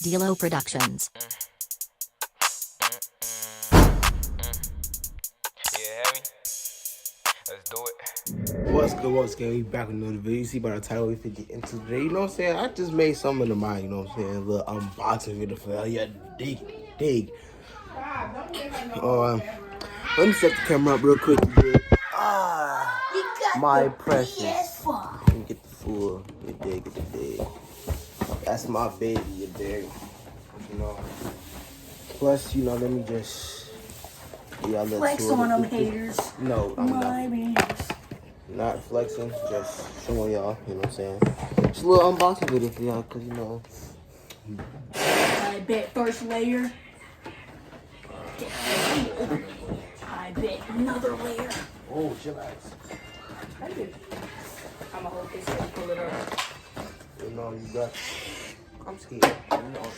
Dilo Productions. Yeah, heavy. Let's do it. What's good? We back with another video. You see by the title we fit get into today. You know what I'm saying? I just made something in mind, you know what I'm saying? A little unboxing video for y'all. Yeah, dig. Let me set the camera up real quick. My precious. Let me get the full. You dig. That's my baby, you dig. You know. Plus, you know, let me just flex on them haters. No, I'm not. Haters. Not flexing, just showing y'all, you know what I'm saying? Just a little unboxing video for y'all, cause you know. I bet first layer. I bet another layer. Oh, chillax. I'ma hold this and pull it up. You know, you got. I'm scared. You know.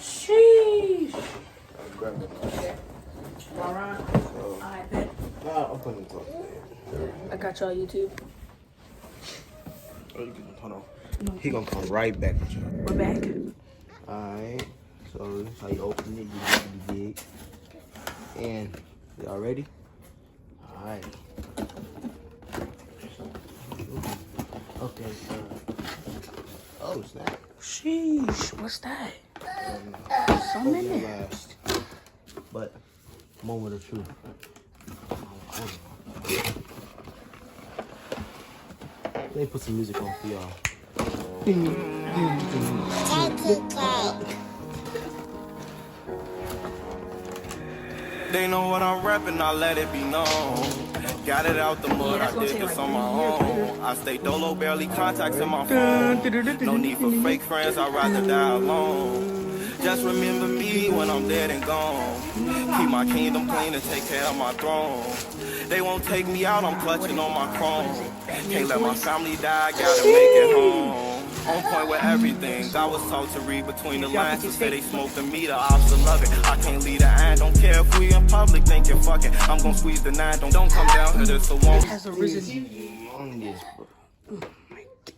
Sheesh. I'll grab it. Okay. Alright. So, I bet. I'm putting it up there. I got y'all YouTube. Oh, you can, hold on. No. He gonna come right back with you. We're back. Alright. So, this is how you open it. You dig. And, y'all ready? Alright. Okay, so. Oh, snap. Sheesh. What's that? Something in there. Last. But, moment of truth. Let me put some music on for y'all. They know what I'm rapping, I let it be known. Got it out the mud, I did this on my own. I stay dolo, barely contacts in my phone. No need for fake friends, I'd rather die alone. Just remember me when I'm dead and gone. Keep my kingdom clean and take care of my throne. They won't take me out, I'm clutching on my chrome. Can't let my family die, gotta make it home. On point with everything, God was taught to read between the lines. To say they smoke the meter, opposite love it. I can't lead a hand, don't care if we in public thinking fuck it. I'm gonna squeeze the 9, don't come down here, this a won't. Has arisen. Longest, bro. Oh my God.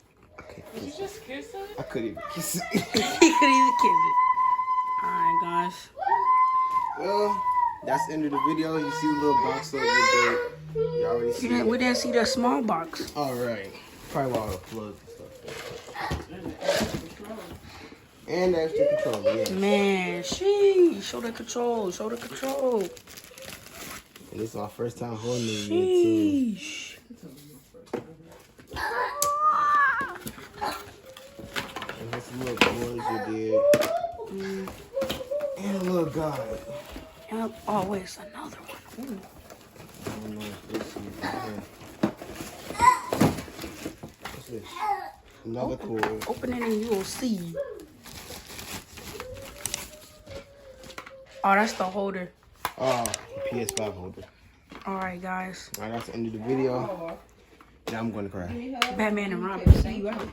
Did you just kiss it? I couldn't even kiss it. He could even kiss it. Alright, guys. Well, that's the end of the video. You see the little box over there. You already see it. We didn't see the small box. Alright. Probably while the plug and stuff. And the extra controller, yeah. Man, show the control. And this is my first time holding it too. Sheesh. And this little boys you did. And a little guy. Yep. Oh, wait, it's another one. Ooh. I don't know if this is What's this? Another cord. Open it and you will see. Oh, that's the holder. Oh, PS5 holder. Alright, guys. Alright, that's the end of the video. Now I'm going to cry. Batman and Robin. See you out.